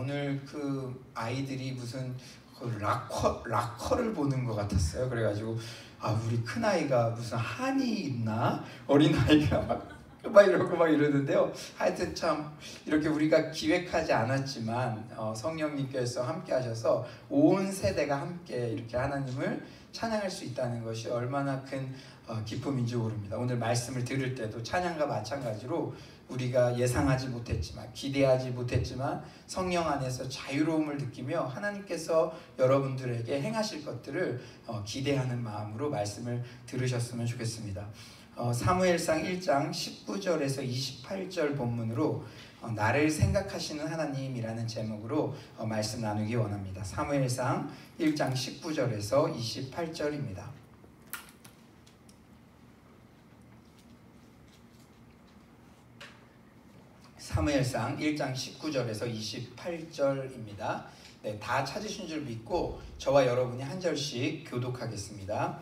오늘 그 아이들이 무슨 그 락커를 보는 것 같았어요. 그래가지고 우리 큰 아이가 무슨 한이 있나 어린 아이가 막 이러고 막 이러는데요. 하여튼 참 이렇게 우리가 기획하지 않았지만 성령님께서 함께 하셔서 온 세대가 함께 이렇게 하나님을 찬양할 수 있다는 것이 얼마나 큰 기쁨인지 모릅니다. 오늘 말씀을 들을 때도 찬양과 마찬가지로 우리가 예상하지 못했지만 기대하지 못했지만 성령 안에서 자유로움을 느끼며 하나님께서 여러분들에게 행하실 것들을 기대하는 마음으로 말씀을 들으셨으면 좋겠습니다. 사무엘상 1장 19절에서 28절 본문으로 나를 생각하시는 하나님이라는 제목으로 말씀 나누기 원합니다. 사무엘상 1장 19절에서 28절입니다. 사무엘상 1장 19절에서 28절입니다. 네, 다 찾으신 줄 믿고 저와 여러분이 한 절씩 교독하겠습니다.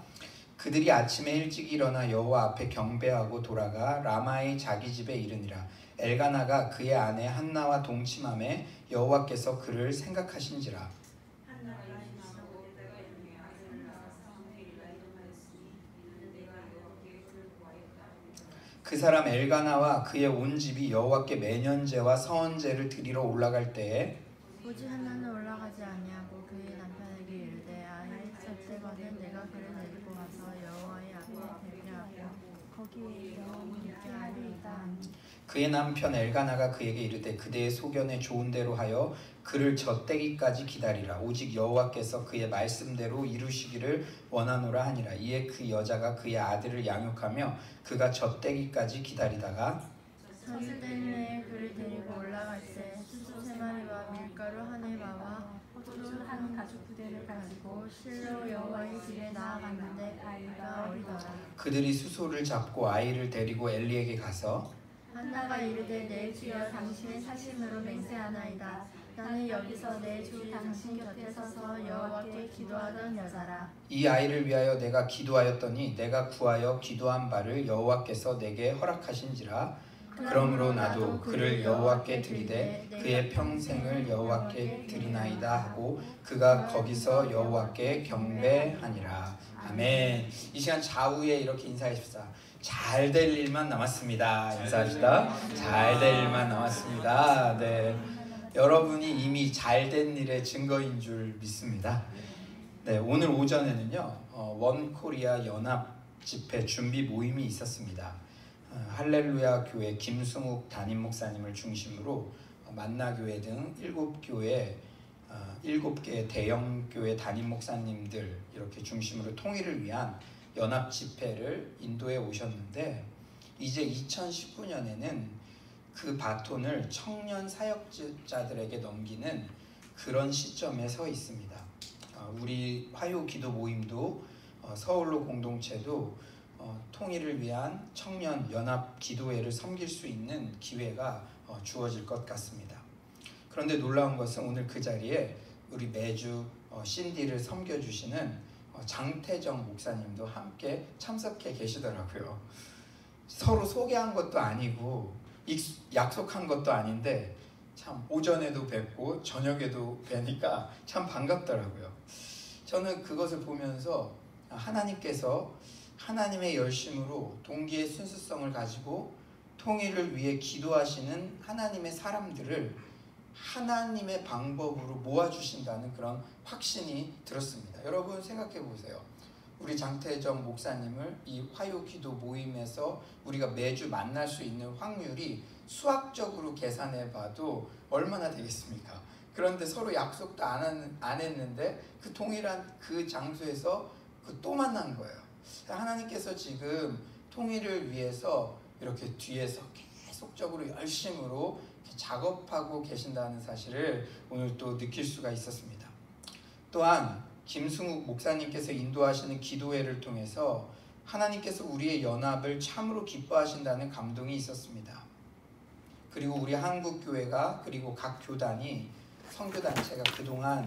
그들이 아침에 일찍 일어나 여호와 앞에 경배하고 돌아가 라마의 자기 집에 이르니라. 엘가나가 그의 아내 한나와 동침하매 여호와께서 그를 생각하신지라. 그 사람 엘가나와 그의 온 집이 여호와께 매년제와 서원제를 드리러 올라갈 때에 오직 한나는 올라가지 아니하고 그의 남편에게 이르되 아이 첫째거든 내가 그를 데리고 와서 여호와의 앞에 데리라 하고 거기에 여호와의 아들이 있다. 그의 남편 엘가나가 그에게 이르되 그대의 소견에 좋은 대로 하여 그를 젖대기까지 기다리라. 오직 여호와께서 그의 말씀대로 이루시기를 원하노라 하니라. 이에 그 여자가 그의 아들을 양육하며 그가 젖대기까지 기다리다가 저녁된 후에 그를 데리고 올라갈새 수소 3마리와 밀가루 한 해바와 포도 한 가죽 부대를 가지고 실로 여호와의 집에 나아갔는데 아이가 어리더라. 그들이 수소를 잡고 아이를 데리고 엘리에게 가서 한나가 이르되 내 주여 당신의 사심으로 맹세하나이다. 나는 여기서 내 주 당신 곁에 서서 여호와께 기도하던 여자라. 이 아이를 위하여 내가 기도하였더니 내가 구하여 기도한 바를 여호와께서 내게 허락하신지라. 그러므로 나도 그를 여호와께 드리되 그의 평생을 여호와께 드리나이다 하고 그가 거기서 여호와께 경배하니라. 아멘. 이 시간 좌우에 이렇게 인사하십시다. 잘 될 일만 남았습니다. 인사합시다. 잘 될 일만 남았습니다. 네, 여러분이 이미 잘 된 일의 증거인 줄 믿습니다. 네, 오늘 오전에는요 원코리아 연합 집회 준비 모임이 있었습니다. 할렐루야 교회 김승욱 담임 목사님을 중심으로 만나교회 등 7개의 대형 교회 담임 목사님들 이렇게 중심으로 통일을 위한 연합 집회를 인도에 오셨는데 이제 2019년에는 그 바톤을 청년 사역자들에게 넘기는 그런 시점에 서 있습니다. 우리 화요 기도 모임도 서울로 공동체도 통일을 위한 청년 연합 기도회를 섬길 수 있는 기회가 주어질 것 같습니다. 그런데 놀라운 것은 오늘 그 자리에 우리 매주 신디를 섬겨주시는 장태정 목사님도 함께 참석해 계시더라고요. 서로 소개한 것도 아니고 약속한 것도 아닌데 참 오전에도 뵙고 저녁에도 뵈니까 참 반갑더라고요. 저는 그것을 보면서 하나님께서 하나님의 열심으로 동기의 순수성을 가지고 통일을 위해 기도하시는 하나님의 사람들을 하나님의 방법으로 모아주신다는 그런 확신이 들었습니다. 여러분 생각해 보세요. 우리 장태정 목사님을 이 화요 기도 모임에서 우리가 매주 만날 수 있는 확률이 수학적으로 계산해 봐도 얼마나 되겠습니까? 그런데 서로 약속도 안 했는데 그 동일한 그 장소에서 또 만난 거예요. 하나님께서 지금 통일을 위해서 이렇게 뒤에서 계속적으로 열심으로 작업하고 계신다는 사실을 오늘 또 느낄 수가 있었습니다. 또한 김승욱 목사님께서 인도하시는 기도회를 통해서 하나님께서 우리의 연합을 참으로 기뻐하신다는 감동이 있었습니다. 그리고 우리 한국교회가 그리고 각 교단이 선교단체가 그동안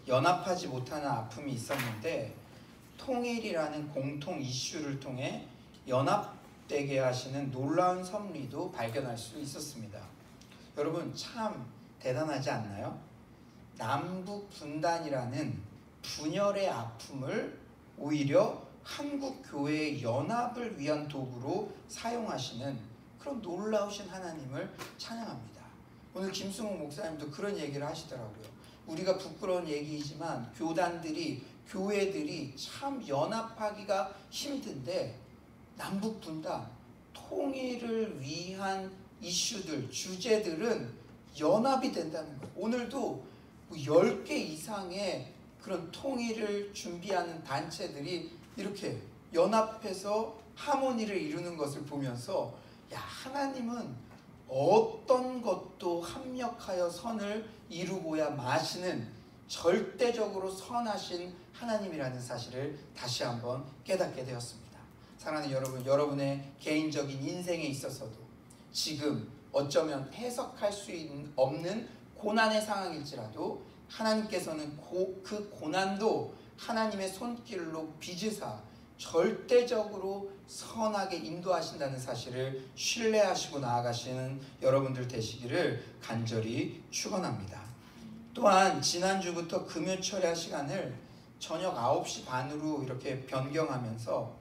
연합하지 못하는 아픔이 있었는데 통일이라는 공통 이슈를 통해 연합되게 하시는 놀라운 섭리도 발견할 수 있었습니다. 여러분 참 대단하지 않나요? 남북 분단이라는 분열의 아픔을 오히려 한국 교회의 연합을 위한 도구로 사용하시는 그런 놀라우신 하나님을 찬양합니다. 오늘 김승욱 목사님도 그런 얘기를 하시더라고요. 우리가 부끄러운 얘기이지만 교회들이 참 연합하기가 힘든데 남북 분단, 통일을 위한 이슈들, 주제들은 연합이 된다는 거예요. 오늘도 10개 이상의 그런 통일을 준비하는 단체들이 이렇게 연합해서 하모니를 이루는 것을 보면서 야, 하나님은 어떤 것도 합력하여 선을 이루고야 마시는 절대적으로 선하신 하나님이라는 사실을 다시 한번 깨닫게 되었습니다. 사랑하는 여러분, 여러분의 개인적인 인생에 있어서도 지금 어쩌면 해석할 수 없는 고난의 상황일지라도 하나님께서는 그 고난도 하나님의 손길로 빚으사 절대적으로 선하게 인도하신다는 사실을 신뢰하시고 나아가시는 여러분들 되시기를 간절히 축원합니다. 또한 지난주부터 금요철야 시간을 저녁 9시 반으로 이렇게 변경하면서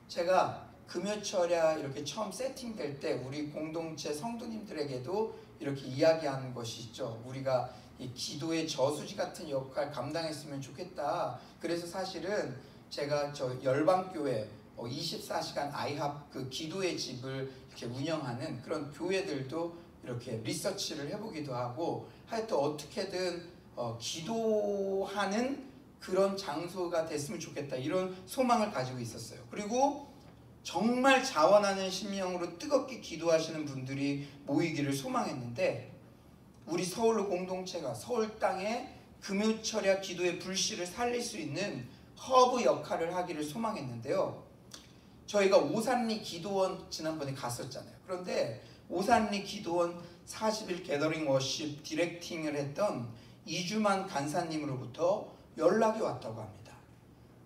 제가 금요철야 이렇게 처음 세팅될 때 우리 공동체 성도님들에게도 이렇게 이야기하는 것이 있죠. 우리가 이 기도의 저수지 같은 역할 감당했으면 좋겠다. 그래서 사실은 제가 저 열방교회 24시간 아이합 그 기도의 집을 이렇게 운영하는 그런 교회들도 이렇게 리서치를 해보기도 하고 하여튼 어떻게든 기도하는 그런 장소가 됐으면 좋겠다 이런 소망을 가지고 있었어요. 그리고 정말 자원하는 심령으로 뜨겁게 기도하시는 분들이 모이기를 소망했는데 우리 서울로 공동체가 서울 땅에 금요철야 기도의 불씨를 살릴 수 있는 허브 역할을 하기를 소망했는데요. 저희가 오산리 기도원 지난번에 갔었잖아요. 그런데 오산리 기도원 40일 게더링 워십 디렉팅을 했던 이주만 간사님으로부터 연락이 왔다고 합니다.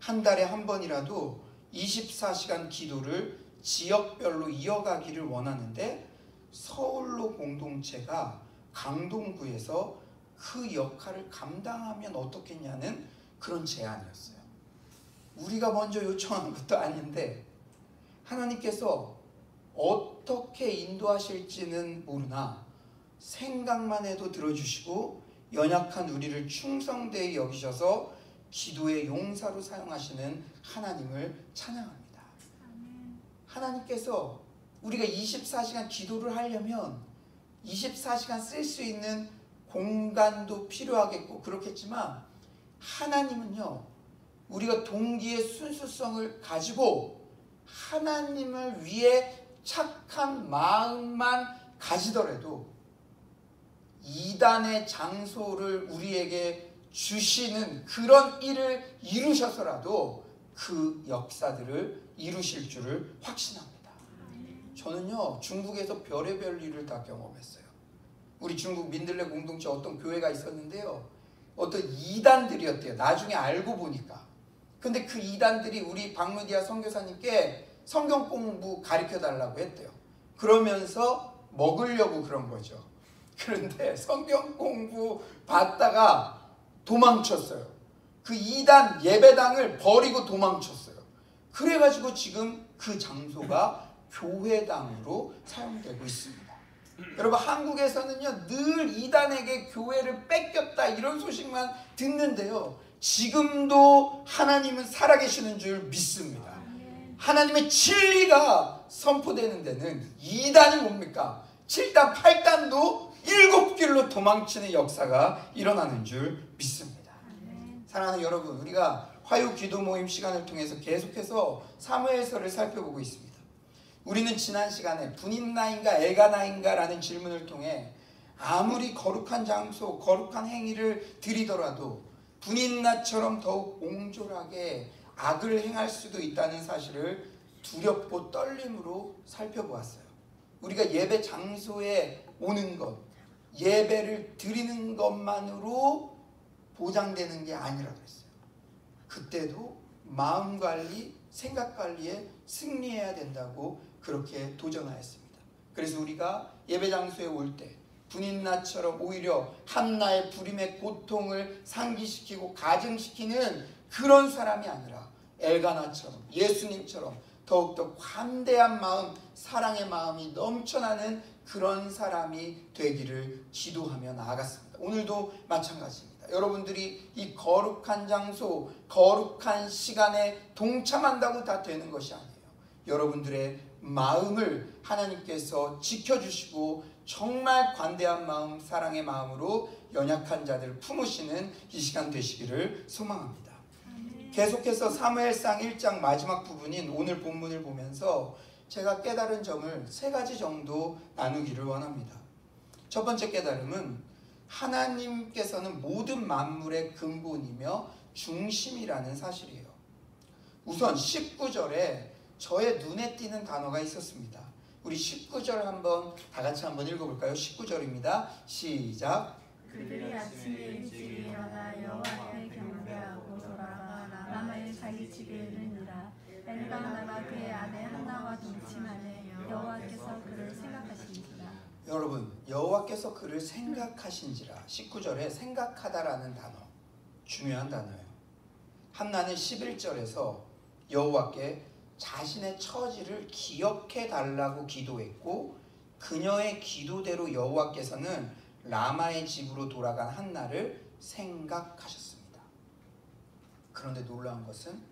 한 달에 한 번이라도 24시간 기도를 지역별로 이어가기를 원하는데 서울로 공동체가 강동구에서 그 역할을 감당하면 어떻겠냐는 그런 제안이었어요. 우리가 먼저 요청한 것도 아닌데 하나님께서 어떻게 인도하실지는 모르나 생각만 해도 들어주시고 연약한 우리를 충성되이 여기셔서 기도의 용사로 사용하시는 하나님을 찬양합니다. 하나님께서 우리가 24시간 기도를 하려면 24시간 쓸 수 있는 공간도 필요하겠고 그렇겠지만 하나님은요, 우리가 동기의 순수성을 가지고 하나님을 위해 착한 마음만 가지더라도 이단의 장소를 우리에게 주시는 그런 일을 이루셔서라도 그 역사들을 이루실 줄을 확신합니다. 저는요, 중국에서 별의별 일을 다 경험했어요. 우리 중국 민들레 공동체 어떤 교회가 있었는데요, 어떤 이단들이었대요. 나중에 알고 보니까. 근데 그 이단들이 우리 박무디아 선교사님께 성경 공부 가르쳐 달라고 했대요. 그러면서 먹으려고 그런 거죠. 그런데 성경 공부 받다가 도망쳤어요. 그 이단 예배당을 버리고 도망쳤어요. 그래가지고 지금 그 장소가 교회당으로 사용되고 있습니다. 여러분, 한국에서는요, 늘 이단에게 교회를 뺏겼다 이런 소식만 듣는데요, 지금도 하나님은 살아계시는 줄 믿습니다. 하나님의 진리가 선포되는 데는 이단이 뭡니까? 7단 8단도 7길로 도망치는 역사가 일어나는 줄 믿습니다. 사랑하는 여러분, 우리가 화요 기도 모임 시간을 통해서 계속해서 사무엘서를 살펴보고 있습니다. 우리는 지난 시간에 분인나인가 엘가나인가 라는 질문을 통해 아무리 거룩한 장소, 거룩한 행위를 드리더라도 분인나처럼 더욱 옹졸하게 악을 행할 수도 있다는 사실을 두렵고 떨림으로 살펴보았어요. 우리가 예배 장소에 오는 것, 예배를 드리는 것만으로 보장되는 게 아니라고 했어요. 그때도 마음관리, 생각관리에 승리해야 된다고 그렇게 도전하였습니다. 그래서 우리가 예배 장소에 올 때 분인나처럼 오히려 한나의 불임의 고통을 상기시키고 가증시키는 그런 사람이 아니라 엘가나처럼, 예수님처럼 더욱더 관대한 마음, 사랑의 마음이 넘쳐나는 그런 사람이 되기를 기도하며 나아갔습니다. 오늘도 마찬가지입니다. 여러분들이 이 거룩한 장소, 거룩한 시간에 동참한다고 다 되는 것이 아니에요. 여러분들의 마음을 하나님께서 지켜주시고 정말 관대한 마음, 사랑의 마음으로 연약한 자들을 품으시는 이 시간 되시기를 소망합니다. 계속해서 사무엘상 1장 마지막 부분인 오늘 본문을 보면서 제가 깨달은 점을 3가지 정도 나누기를 원합니다. 첫 번째 깨달음은 하나님께서는 모든 만물의 근본이며 중심이라는 사실이에요. 우선 19절에 저의 눈에 띄는 단어가 있었습니다. 우리 19절 다 같이 한번 읽어볼까요? 19절입니다. 시작. 그들이 아침에 일찍 일어나 여호와를 경배하고 돌아가 라마의 자기 집에 이르니라. 엘가나가 그의 아내 한나와 동침하되 여호와께서 그를 생각하신지라. 여러분, 여호와께서 그를 생각하신지라. 19절에 생각하다라는 단어, 중요한 단어예요. 한나는 11절에서 여호와께 자신의 처지를 기억해 달라고 기도했고, 그녀의 기도대로 여호와께서는 라마의 집으로 돌아간 한나를 생각하셨습니다. 그런데 놀라운 것은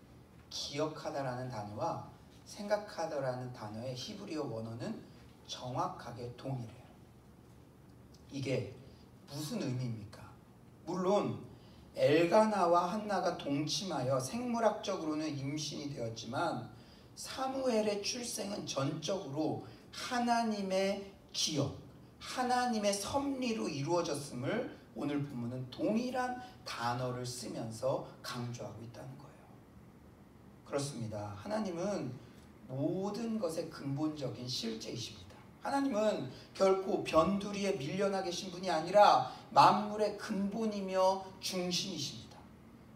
기억하다라는 단어와 생각하다라는 단어의 히브리어 원어는 정확하게 동일해요. 이게 무슨 의미입니까? 물론 엘가나와 한나가 동침하여 생물학적으로는 임신이 되었지만 사무엘의 출생은 전적으로 하나님의 기억, 하나님의 섭리로 이루어졌음을 오늘 본문은 동일한 단어를 쓰면서 강조하고 있다는 거예요. 그렇습니다. 하나님은 모든 것의 근본적인 실제이십니다. 하나님은 결코 변두리에 밀려나 계신 분이 아니라 만물의 근본이며 중심이십니다.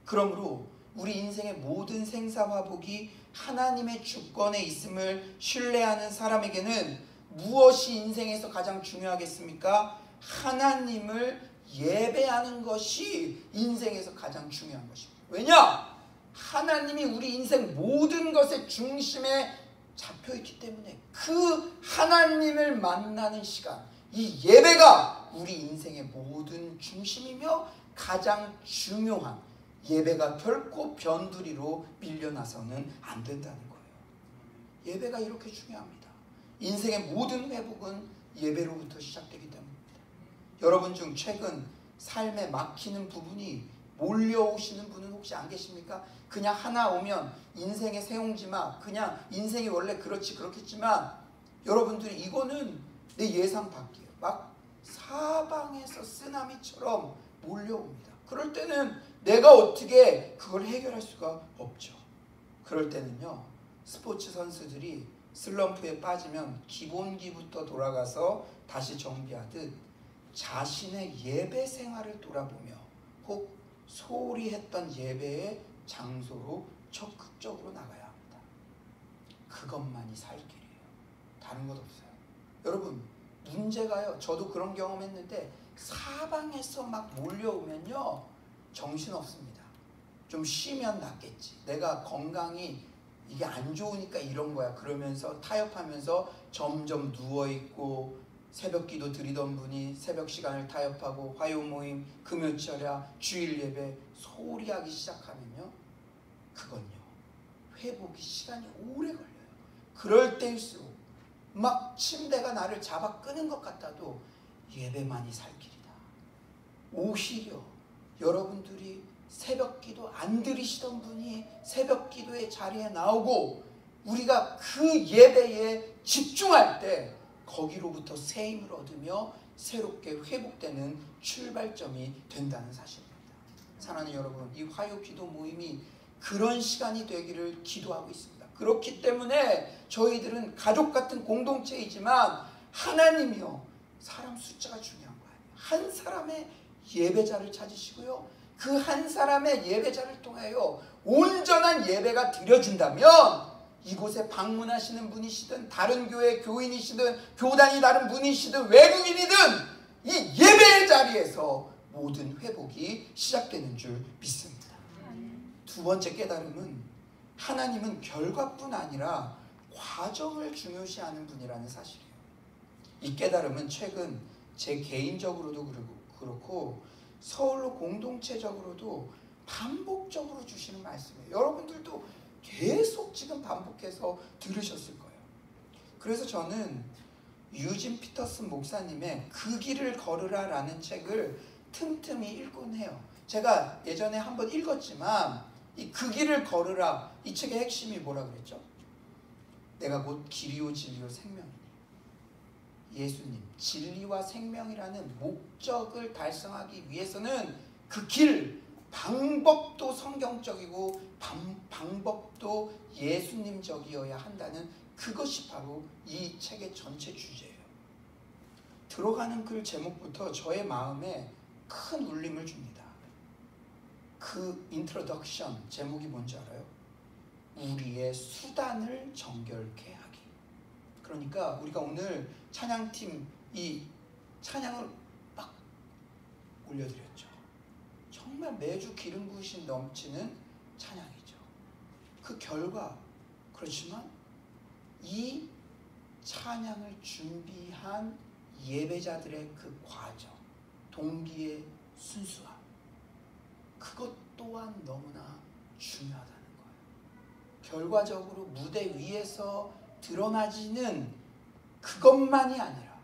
그러므로 우리 인생의 모든 생사화복이 하나님의 주권에 있음을 신뢰하는 사람에게는 무엇이 인생에서 가장 중요하겠습니까? 하나님을 예배하는 것이 인생에서 가장 중요한 것입니다. 왜냐? 하나님이 우리 인생 모든 것의 중심에 잡혀있기 때문에 그 하나님을 만나는 시간, 이 예배가 우리 인생의 모든 중심이며 가장 중요한, 예배가 결코 변두리로 밀려나서는 안 된다는 거예요. 예배가 이렇게 중요합니다. 인생의 모든 회복은 예배로부터 시작되기 때문입니다. 여러분 중 최근 삶에 막히는 부분이 몰려오시는 분은 혹시 안 계십니까? 그냥 하나 오면 인생의 세옹지마, 그냥 인생이 원래 그렇겠지만 여러분들이 이거는 내 예상 밖이에요. 막 사방에서 쓰나미처럼 몰려옵니다. 그럴 때는 내가 어떻게 그걸 해결할 수가 없죠. 그럴 때는요, 스포츠 선수들이 슬럼프에 빠지면 기본기부터 돌아가서 다시 정비하듯 자신의 예배 생활을 돌아보며 혹 소홀히 했던 예배의 장소로 적극적으로 나가야 합니다. 그것만이 살 길이에요. 다른 것 없어요. 여러분, 문제가요, 저도 그런 경험했는데 사방에서 막 몰려오면요 정신없습니다. 좀 쉬면 낫겠지, 내가 건강이 이게 안 좋으니까 이런 거야, 그러면서 타협하면서 점점 누워있고, 새벽기도 드리던 분이 새벽 시간을 타협하고 화요모임, 금요철야, 주일예배 소홀히 하기 시작하면요, 그건요 회복이 시간이 오래 걸려요. 그럴 때일수록 막 침대가 나를 잡아 끄는 것 같아도 예배만이 살 길이다. 오히려 여러분들이 새벽기도 안 드리시던 분이 새벽기도의 자리에 나오고 우리가 그 예배에 집중할 때 거기로부터 새 힘을 얻으며 새롭게 회복되는 출발점이 된다는 사실입니다. 사랑하는 여러분, 이 화요 기도 모임이 그런 시간이 되기를 기도하고 있습니다. 그렇기 때문에 저희들은 가족 같은 공동체이지만 하나님이요, 사람 숫자가 중요한 거 아니에요. 한 사람의 예배자를 찾으시고요, 그 한 사람의 예배자를 통하여 온전한 예배가 드려진다면 이곳에 방문하시는 분이시든 다른 교회 교인이시든 교단이 다른 분이시든 외국인이든 이 예배의 자리에서 모든 회복이 시작되는 줄 믿습니다. 두 번째 깨달음은 하나님은 결과뿐 아니라 과정을 중요시하는 분이라는 사실이에요. 이 깨달음은 최근 제 개인적으로도 그렇고 서울로 공동체적으로도 반복적으로 주시는 말씀이에요. 여러분들도 계속 지금 반복해서 들으셨을 거예요. 그래서 저는 유진 피터슨 목사님의 그 길을 걸으라 라는 책을 틈틈이 읽곤 해요. 제가 예전에 한번 읽었지만 이 그 길을 걸으라, 이 책의 핵심이 뭐라 그랬죠? 내가 곧 길이요 진리요 생명이니. 예수님, 진리와 생명이라는 목적을 달성하기 위해서는 그 길, 방법도 성경적이고 방법도 예수님적이어야 한다는 그것이 바로 이 책의 전체 주제예요. 들어가는 글 제목부터 저의 마음에 큰 울림을 줍니다. 그 인트로덕션 제목이 뭔지 알아요? 우리의 수단을 정결케 하기. 그러니까 우리가 오늘 찬양팀 이 찬양을 막 올려드렸죠. 정말 매주 기름 부으심 넘치는 찬양이죠. 그 결과, 그렇지만 이 찬양을 준비한 예배자들의 그 과정, 동기의 순수함, 그것 또한 너무나 중요하다는 거예요. 결과적으로 무대 위에서 드러나지는 그것만이 아니라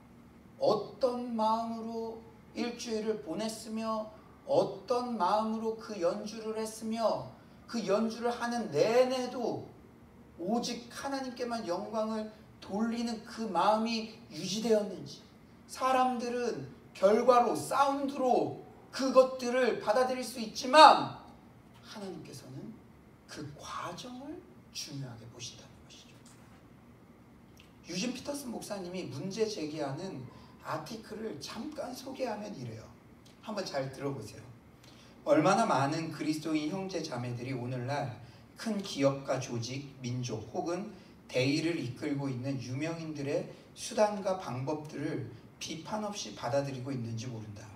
어떤 마음으로 일주일을 보냈으며 어떤 마음으로 그 연주를 했으며 그 연주를 하는 내내도 오직 하나님께만 영광을 돌리는 그 마음이 유지되었는지, 사람들은 결과로, 사운드로 그것들을 받아들일 수 있지만 하나님께서는 그 과정을 중요하게 보신다는 것이죠. 유진 피터슨 목사님이 문제 제기하는 아티클을 잠깐 소개하면 이래요. 한번 잘 들어보세요. 얼마나 많은 그리스도인 형제 자매들이 오늘날 큰 기업가 조직, 민족 혹은 대의를 이끌고 있는 유명인들의 수단과 방법들을 비판 없이 받아들이고 있는지 모른다.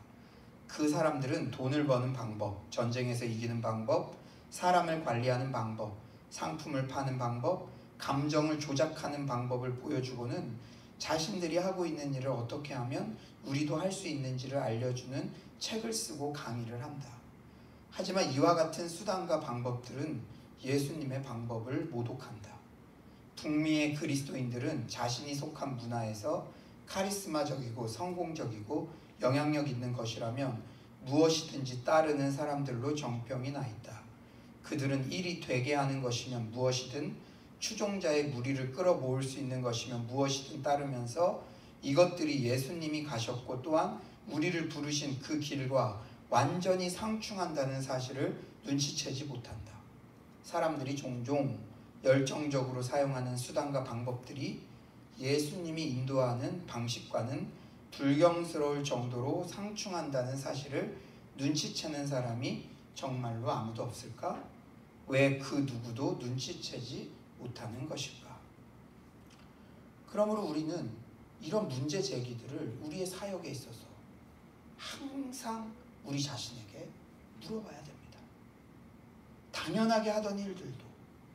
그 사람들은 돈을 버는 방법, 전쟁에서 이기는 방법, 사람을 관리하는 방법, 상품을 파는 방법, 감정을 조작하는 방법을 보여주고는 자신들이 하고 있는 일을 어떻게 하면 우리도 할 수 있는지를 알려주는 책을 쓰고 강의를 한다. 하지만 이와 같은 수단과 방법들은 예수님의 방법을 모독한다. 북미의 그리스도인들은 자신이 속한 문화에서 카리스마적이고 성공적이고 영향력 있는 것이라면 무엇이든지 따르는 사람들로 정평이 나 있다. 그들은 일이 되게 하는 것이면 무엇이든, 추종자의 무리를 끌어모을 수 있는 것이면 무엇이든 따르면서 이것들이 예수님이 가셨고 또한 우리를 부르신 그 길과 완전히 상충한다는 사실을 눈치채지 못한다. 사람들이 종종 열정적으로 사용하는 수단과 방법들이 예수님이 인도하는 방식과는 불경스러울 정도로 상충한다는 사실을 눈치채는 사람이 정말로 아무도 없을까? 왜 그 누구도 눈치채지 못하는 것일까? 그러므로 우리는 이런 문제 제기들을 우리의 사역에 있어서 항상 우리 자신에게 물어봐야 됩니다. 당연하게 하던 일들도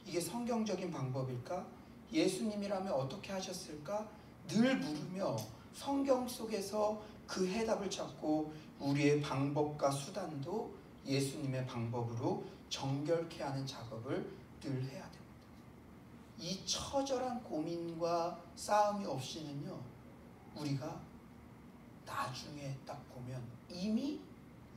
이게 성경적인 방법일까? 예수님이라면 어떻게 하셨을까? 늘 물으며 성경 속에서 그 해답을 찾고 우리의 방법과 수단도 예수님의 방법으로 정결케 하는 작업을 늘 해야 됩니다. 이 처절한 고민과 싸움이 없이는요, 우리가 나중에 딱 보면 이미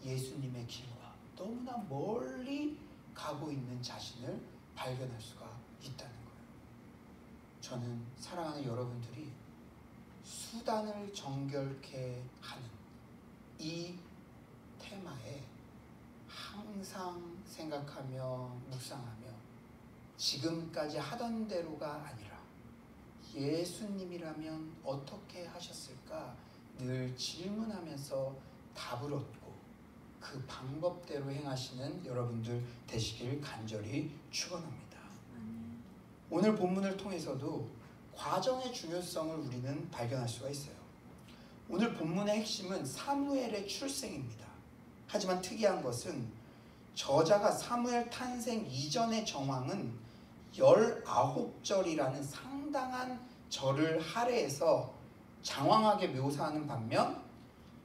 예수님의 길과 너무나 멀리 가고 있는 자신을 발견할 수가 있다는 거예요. 저는 사랑하는 여러분들이 수단을 정결케 하는 이 테마에 항상 생각하며 묵상하며 지금까지 하던 대로가 아니라 예수님이라면 어떻게 하셨을까 늘 질문하면서 답을 얻고 그 방법대로 행하시는 여러분들 되시길 간절히 축원합니다. 오늘 본문을 통해서도 과정의 중요성을 우리는 발견할 수가 있어요. 오늘 본문의 핵심은 사무엘의 출생입니다. 하지만 특이한 것은 저자가 사무엘 탄생 이전의 정황은 19절이라는 상당한 절을 할애해서 장황하게 묘사하는 반면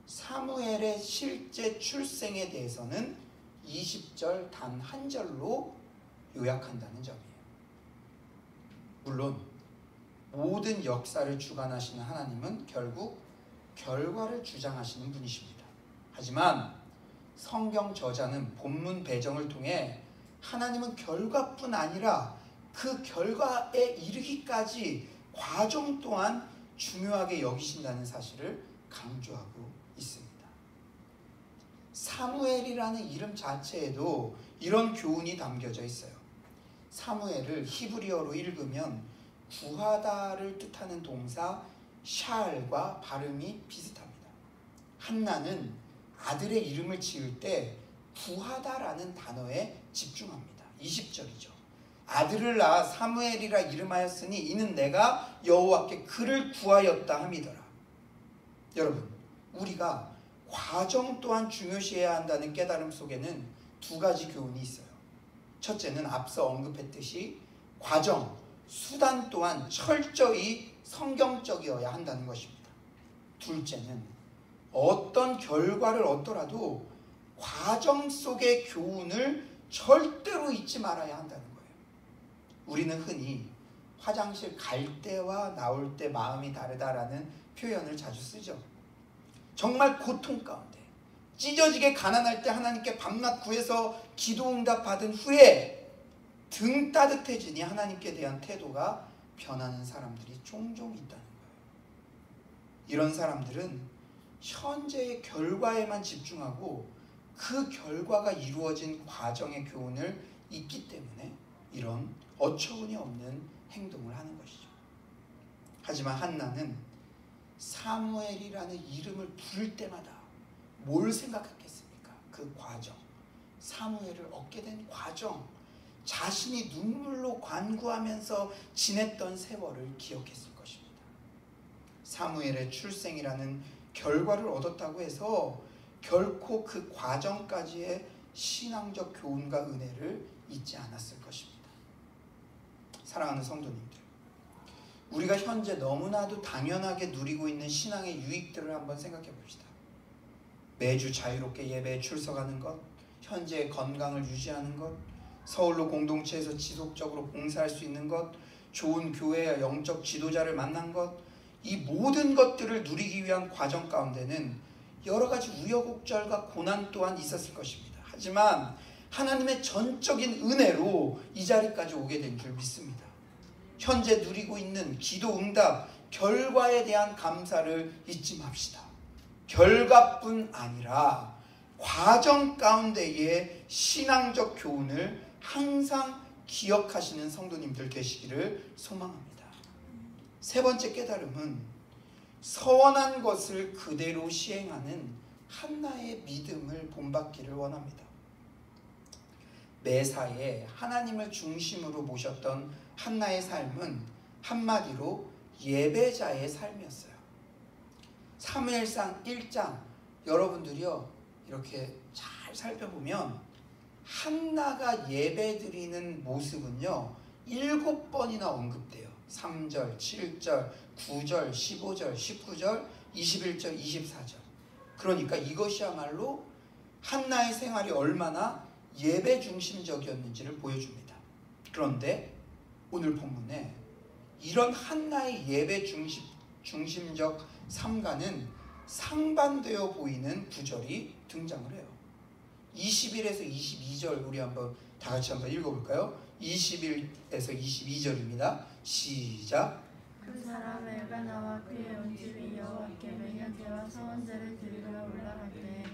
사무엘의 실제 출생에 대해서는 20절 단 한 절로 요약한다는 점이에요. 물론 모든 역사를 주관하시는 하나님은 결국 결과를 주장하시는 분이십니다. 하지만 성경 저자는 본문 배정을 통해 하나님은 결과뿐 아니라 그 결과에 이르기까지 과정 또한 중요하게 여기신다는 사실을 강조하고 있습니다. 사무엘이라는 이름 자체에도 이런 교훈이 담겨져 있어요. 사무엘을 히브리어로 읽으면 구하다를 뜻하는 동사 샬과 발음이 비슷합니다. 한나는 아들의 이름을 지을 때 구하다라는 단어에 집중합니다. 20절이죠. 아들을 낳아 사무엘이라 이름하였으니 이는 내가 여호와께 그를 구하였다 함이더라. 여러분, 우리가 과정 또한 중요시해야 한다는 깨달음 속에는 두 가지 교훈이 있어요. 첫째는 앞서 언급했듯이 과정, 수단 또한 철저히 성경적이어야 한다는 것입니다. 둘째는 어떤 결과를 얻더라도 과정 속의 교훈을 절대로 잊지 말아야 한다는 거예요. 우리는 흔히 화장실 갈 때와 나올 때 마음이 다르다라는 표현을 자주 쓰죠. 정말 고통 가운데 찢어지게 가난할 때 하나님께 밤낮 구해서 기도 응답 받은 후에 등 따뜻해지니 하나님께 대한 태도가 변하는 사람들이 종종 있다는 거예요. 이런 사람들은 현재의 결과에만 집중하고 그 결과가 이루어진 과정의 교훈을 잊기 때문에 이런 어처구니 없는 행동을 하는 것이죠. 하지만 한나는 사무엘이라는 이름을 부를 때마다 뭘 생각했겠습니까? 그 과정, 사무엘을 얻게 된 과정, 자신이 눈물로 간구하면서 지냈던 세월을 기억했을 것입니다. 사무엘의 출생이라는 결과를 얻었다고 해서 결코 그 과정까지의 신앙적 교훈과 은혜를 잊지 않았을 것입니다. 사랑하는 성도님들, 우리가 현재 너무나도 당연하게 누리고 있는 신앙의 유익들을 한번 생각해 봅시다. 매주 자유롭게 예배에 출석하는 것, 현재의 건강을 유지하는 것, 서울로 공동체에서 지속적으로 봉사할 수 있는 것, 좋은 교회와 영적 지도자를 만난 것, 이 모든 것들을 누리기 위한 과정 가운데는 여러 가지 우여곡절과 고난 또한 있었을 것입니다. 하지만 하나님의 전적인 은혜로 이 자리까지 오게 된 줄 믿습니다. 현재 누리고 있는 기도 응답, 결과에 대한 감사를 잊지 맙시다. 결과뿐 아니라 과정 가운데의 신앙적 교훈을 항상 기억하시는 성도님들 되시기를 소망합니다. 세 번째 깨달음은 서원한 것을 그대로 시행하는 한나의 믿음을 본받기를 원합니다. 매사에 하나님을 중심으로 모셨던 한나의 삶은 한마디로 예배자의 삶이었어요. 사무엘상 1장 여러분들이요 이렇게 잘 살펴보면 한나가 예배드리는 모습은요 7번이나 언급돼요. 3절, 7절, 9절, 15절, 19절, 21절, 24절. 그러니까 이것이야말로 한나의 생활이 얼마나 예배 중심적이었는지를 보여줍니다. 그런데 오늘 본문에 이런 한나의 예배 중심적 삶과는 상반되어 보이는 구절이 등장을 해요. 21에서 22절 우리 한번 다 같이 한번 읽어볼까요? 21에서 22절입니다. 시작. 그 사람 엘가나와 그의 온 집이 여호와께 맹약제와 서원제를 드리러 올라갈 때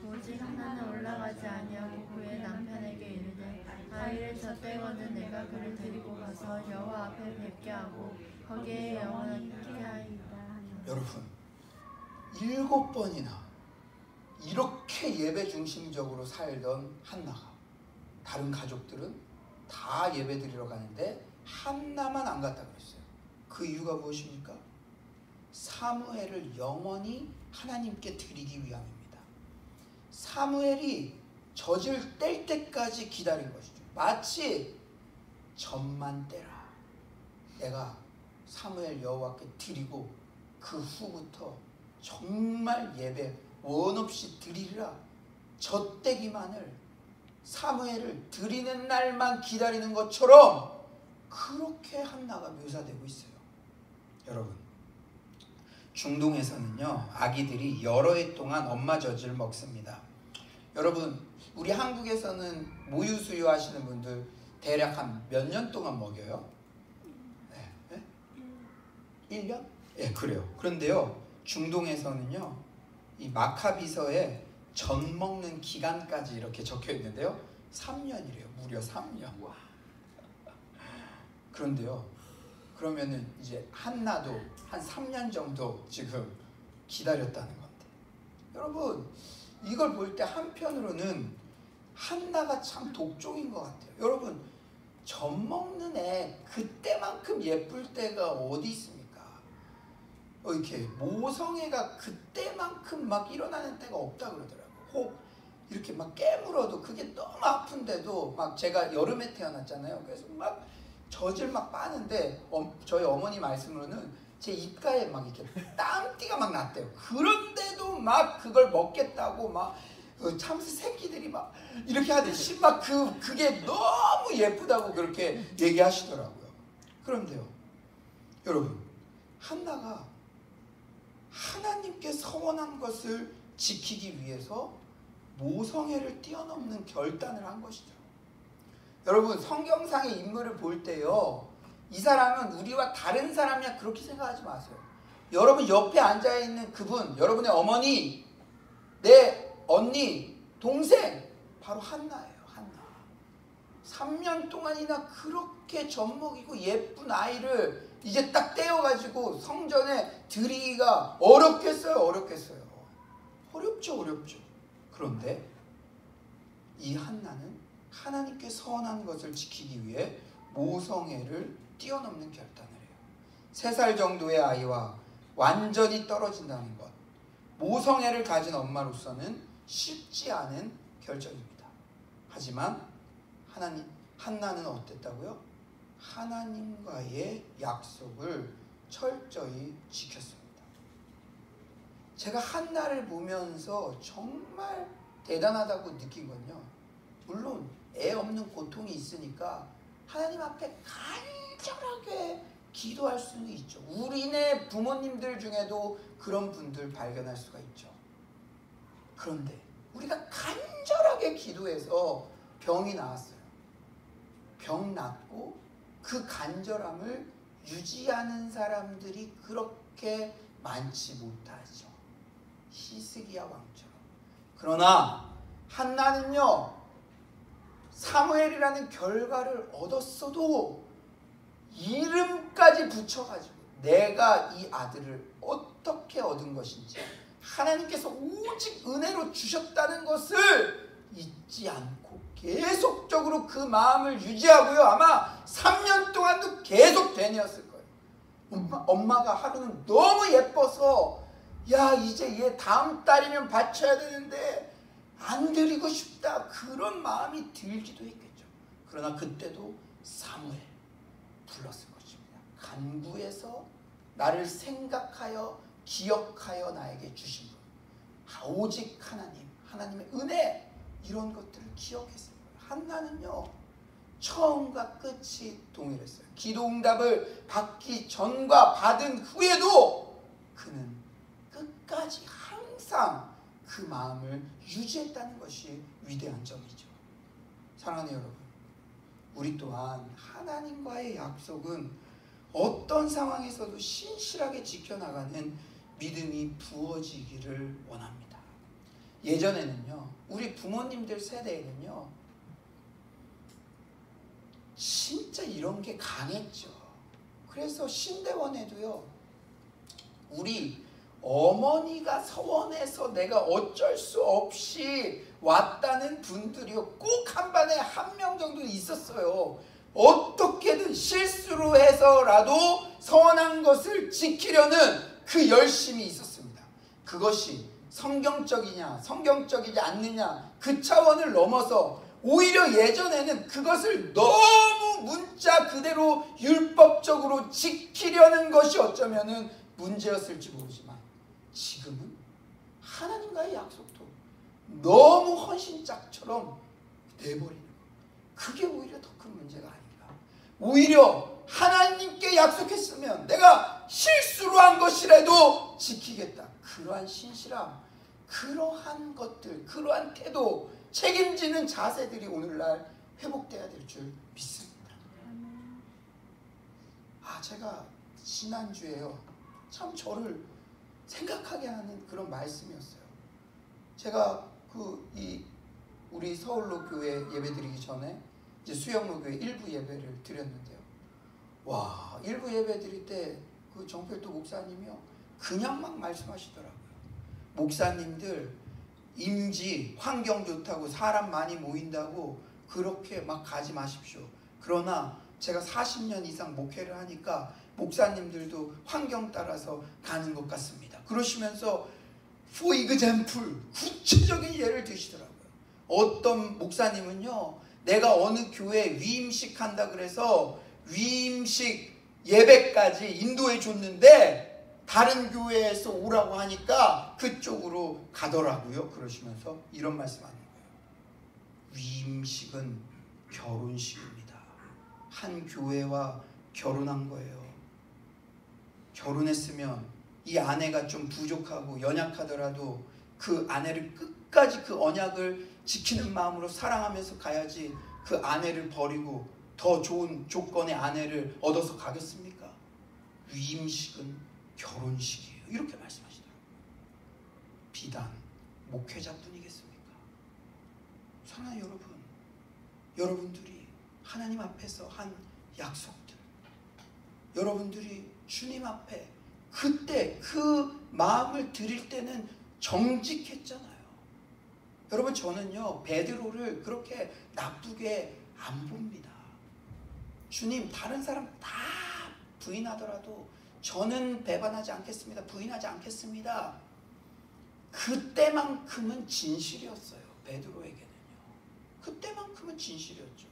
오직 하나는 올라가지 아니하고 그의 남편에게 이르되 아이를 젖대거든 내가 그를 데리고 가서 여호와 앞에 뵙게 하고 거기에 영원하게 하리이다. 여러분 7번이나 이렇게 예배 중심적으로 살던 한나가 다른 가족들은 다 예배 드리러 가는데 한나만 안 갔다 그랬어요. 그 이유가 무엇입니까? 사무엘을 영원히 하나님께 드리기 위함입니다. 사무엘이 젖을 뗄 때까지 기다린 것이죠. 마치 젖만 떼라, 내가 사무엘 여호와께 드리고 그 후부터 정말 예배 원 없이 드리리라, 젖떼기만을 사무엘을 드리는 날만 기다리는 것처럼 그렇게 한나가 묘사되고 있어요. 여러분, 중동에서는요, 아기들이 여러 해 동안 엄마 젖을 먹습니다. 여러분, 우리 한국에서는 모유 수유하시는 분들 대략 한 몇 년 동안 먹여요? 네? 1년? 예, 그래요. 그런데요, 중동에서는요, 이 마카비서에 젖 먹는 기간까지 이렇게 적혀 있는데요, 3년이래요. 무려 3년. 그런데요, 그러면은 이제 한나도 한 3년 정도 지금 기다렸다는 건데, 여러분, 이걸 볼 때 한편으로는 한나가 참 독종인 것 같아요. 여러분, 젖 먹는 애 그때만큼 예쁠 때가 어디 있습니까? 이렇게 모성애가 그때만큼 막 일어나는 때가 없다 그러더라고요. 혹 이렇게 막 깨물어도 그게 너무 아픈데도, 막 제가 여름에 태어났잖아요. 그래서 막 젖을 막 빠는데 저희 어머니 말씀으로는 제 입가에 막 이렇게 땀띠가 막 났대요. 그런데도 막 그걸 먹겠다고 막 참새 새끼들이 막 이렇게 하듯이 막 그게 너무 예쁘다고 그렇게 얘기하시더라고요. 그런데요, 여러분, 한나가 하나님께 서원한 것을 지키기 위해서 모성애를 뛰어넘는 결단을 한 것이죠. 여러분, 성경상의 인물을 볼 때요, 이 사람은 우리와 다른 사람이야 그렇게 생각하지 마세요. 여러분 옆에 앉아있는 그분, 여러분의 어머니, 내 언니, 동생, 바로 한나예요. 한나. 3년 동안이나 그렇게 젖먹이고 예쁜 아이를 이제 딱 떼어가지고 성전에 드리기가 어렵겠어요? 어렵겠어요? 어렵죠, 어렵죠. 그런데 이 한나는 하나님께 서원한 것을 지키기 위해 모성애를 뛰어넘는 결단을 해요. 3살 정도의 아이와 완전히 떨어진다는 것, 모성애를 가진 엄마로서는 쉽지 않은 결정입니다. 하지만 한나는 어땠다고요? 하나님과의 약속을 철저히 지켰습니다. 제가 한나를 보면서 정말 대단하다고 느낀 건요, 물론 애 없는 고통이 있으니까 하나님 앞에 간절하게 기도할 수는 있죠. 우리네 부모님들 중에도 그런 분들 발견할 수가 있죠. 그런데 우리가 간절하게 기도해서 병이 나왔어요. 병 낫고 그 간절함을 유지하는 사람들이 그렇게 많지 못하죠. 히스기야 왕처럼. 그러나 한나는요, 사무엘이라는 결과를 얻었어도 이름까지 붙여가지고 내가 이 아들을 어떻게 얻은 것인지, 하나님께서 오직 은혜로 주셨다는 것을 잊지 않고 계속적으로 그 마음을 유지하고요, 아마 3년 동안도 계속 되뇌었을 거예요. 엄마가 하루는 너무 예뻐서, 야, 이제 얘 다음 달이면 바쳐야 되는데 안 드리고 싶다, 그런 마음이 들기도 했겠죠. 그러나 그때도 사무엘 불렀을 것입니다. 간구해서 나를 생각하여 기억하여 나에게 주신 분, 오직 하나님의 은혜, 이런 것들을 기억했어요. 한나는요, 처음과 끝이 동일했어요. 기도 응답을 받기 전과 받은 후에도 그는 끝까지 항상 그 마음을 유지했다는 것이 위대한 점이죠. 사랑하는 여러분, 우리 또한 하나님과의 약속은 어떤 상황에서도 신실하게 지켜나가는 믿음이 부어지기를 원합니다. 예전에는요, 우리 부모님들 세대에는요, 진짜 이런 게 강했죠. 그래서 신대원에도요, 우리 어머니가 서원해서 내가 어쩔 수 없이 왔다는 분들이요, 꼭 한 반에 1명 정도 있었어요. 어떻게든 실수로 해서라도 서원한 것을 지키려는 그 열심이 있었습니다. 그것이 성경적이냐 성경적이지 않느냐 그 차원을 넘어서 오히려 예전에는 그것을 너무 문자 그대로 율법적으로 지키려는 것이 어쩌면은 문제였을지 모르지만 지금은 하나님과의 약속도 너무 헌신짝처럼 내버리는 것, 그게 오히려 더 큰 문제가 아닌가. 오히려 하나님께 약속했으면 내가 실수로 한 것이라도 지키겠다. 그러한 신실함, 그러한 것들, 그러한 태도, 책임지는 자세들이 오늘날 회복돼야 될 줄 믿습니다. 제가 지난주에요, 참 저를 생각하게 하는 그런 말씀이었어요. 제가 우리 서울로 교회 예배드리기 전에 이제 수영로 교회 일부 예배를 드렸는데요. 와, 일부 예배 드릴 때 그 정필도 목사님이요, 그냥 막 말씀하시더라고요. 목사님들 임지 환경 좋다고 사람 많이 모인다고 그렇게 막 가지 마십시오. 그러나 제가 40년 이상 목회를 하니까 목사님들도 환경 따라서 가는 것 같습니다. 그러시면서 for example, 구체적인 예를 드시더라고요. 어떤 목사님은요, 내가 어느 교회에 위임식 한다 그래서 위임식 예배까지 인도해 줬는데 다른 교회에서 오라고 하니까 그쪽으로 가더라고요. 그러시면서 이런 말씀하는 거예요. 위임식은 결혼식입니다. 한 교회와 결혼한 거예요. 결혼했으면 이 아내가 좀 부족하고 연약하더라도 그 아내를 끝까지 그 언약을 지키는 마음으로 사랑하면서 가야지 그 아내를 버리고 더 좋은 조건의 아내를 얻어서 가겠습니까? 위임식은 결혼식이에요. 이렇게 말씀하시더라고요. 비단 목회자뿐이겠습니까? 사랑하는 여러분, 여러분들이 하나님 앞에서 한 약속들, 여러분들이 주님 앞에 그때 그 마음을 드릴 때는 정직했잖아요. 여러분, 저는요 베드로를 그렇게 나쁘게 안 봅니다. 주님, 다른 사람 다 부인하더라도 저는 배반하지 않겠습니다. 부인하지 않겠습니다. 그때만큼은 진실이었어요. 베드로에게는요. 그때만큼은 진실이었죠.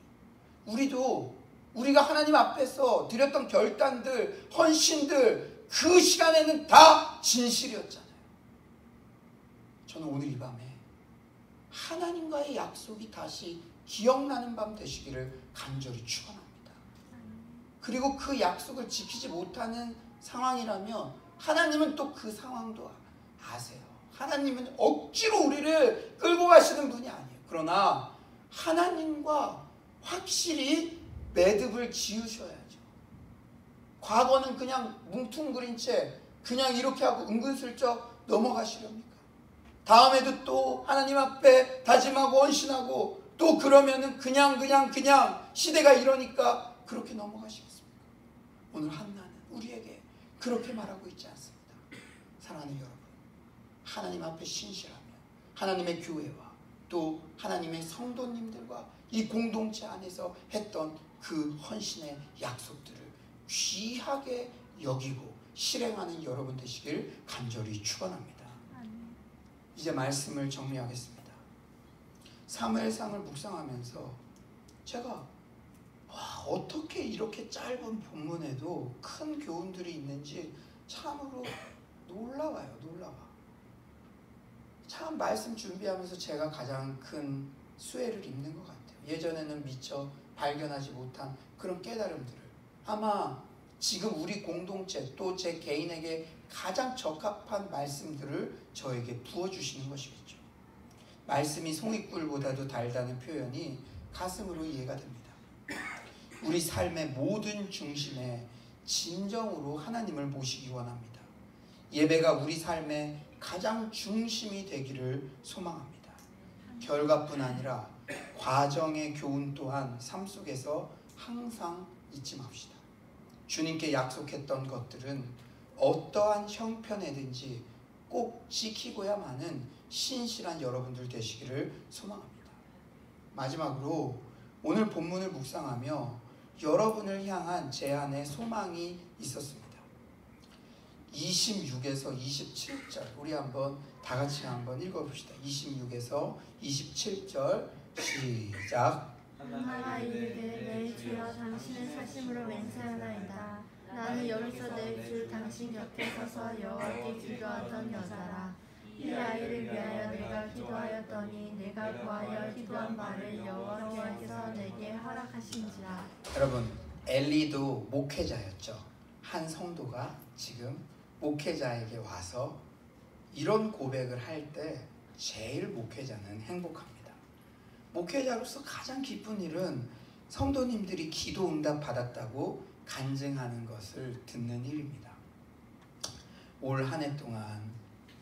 우리가 하나님 앞에서 드렸던 결단들, 헌신들, 그 시간에는 다 진실이었잖아요. 저는 오늘 이 밤에 하나님과의 약속이 다시 기억나는 밤 되시기를 간절히 축원합니다. 그리고 그 약속을 지키지 못하는 상황이라면 하나님은 또 그 상황도 아세요. 하나님은 억지로 우리를 끌고 가시는 분이 아니에요. 그러나 하나님과 확실히 매듭을 지으셔야죠. 과거는 그냥 뭉퉁그린 채 그냥 이렇게 하고 은근슬쩍 넘어가시렵니까? 다음에도 또 하나님 앞에 다짐하고 헌신하고 또 그러면은 그냥 시대가 이러니까 그렇게 넘어가시겠습니까? 오늘 한나는 우리에게 그렇게 말하고 있지 않습니다. 사랑하는 여러분, 하나님 앞에 신실하며 하나님의 교회와 또 하나님의 성도님들과 이 공동체 안에서 했던 그 헌신의 약속들을 귀하게 여기고 실행하는 여러분 되시길 간절히 축원합니다. 이제 말씀을 정리하겠습니다. 사무엘상을 묵상하면서 제가 어떻게 이렇게 짧은 본문에도 큰 교훈들이 있는지 참으로 놀라워요. 참 말씀 준비하면서 제가 가장 큰 수혜를 입는 것 같아요. 예전에는 미처 발견하지 못한 그런 깨달음들을 아마 지금 우리 공동체 또 제 개인에게 가장 적합한 말씀들을 저에게 부어주시는 것이겠죠. 말씀이 송이꿀보다도 달다는 표현이 가슴으로 이해가 됩니다. 우리 삶의 모든 중심에 진정으로 하나님을 모시기 원합니다. 예배가 우리 삶의 가장 중심이 되기를 소망합니다. 결과뿐 아니라 과정의 교훈 또한 삶 속에서 항상 잊지 맙시다. 주님께 약속했던 것들은 어떠한 형편에든지 꼭 지키고야만은 신실한 여러분들 되시기를 소망합니다. 마지막으로 오늘 본문을 묵상하며 여러분을 향한 제 안에 소망이 있었습니다. 26에서 27절 우리 한번 다 같이 한번 읽어봅시다. 26에서 27절 시작. 하나가 이르되 내 주여 당신의 사심으로 맹세하나이다. 나는 여기서 내 주 당신 곁에 서서 여호와께 기도하던 여자라. 이 아이를 위하여 내가 기도하였더니 내가 구하여 기도한 바를 여호와께서 내게 허락하신지라. 여러분, 엘리도 목회자였죠. 한 성도가 지금 목회자에게 와서 이런 고백을 할 때 제일 목회자는 행복합니다. 목회자로서 가장 기쁜 일은 성도님들이 기도 응답 받았다고 간증하는 것을 듣는 일입니다. 올 한 해 동안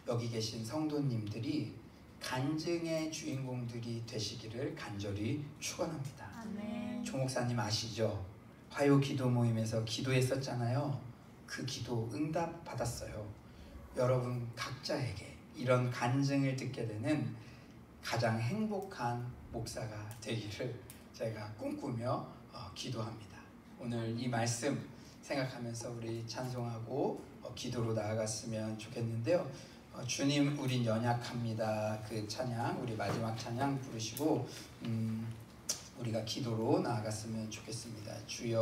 여기 계신 성도님들이 간증의 주인공들이 되시기를 간절히 축원합니다. 아멘. 조 목사님 아시죠? 화요 기도 모임에서 기도했었잖아요. 그 기도 응답 받았어요. 여러분 각자에게 이런 간증을 듣게 되는 가장 행복한 목사가 되기를 제가 꿈꾸며 기도합니다. 오늘 이 말씀 생각하면서 우리 찬송하고 기도로 나아갔으면 좋겠는데요. 주님 우린 연약합니다. 그 찬양 우리 마지막 찬양 부르시고 우리가 기도로 나아갔으면 좋겠습니다. 주여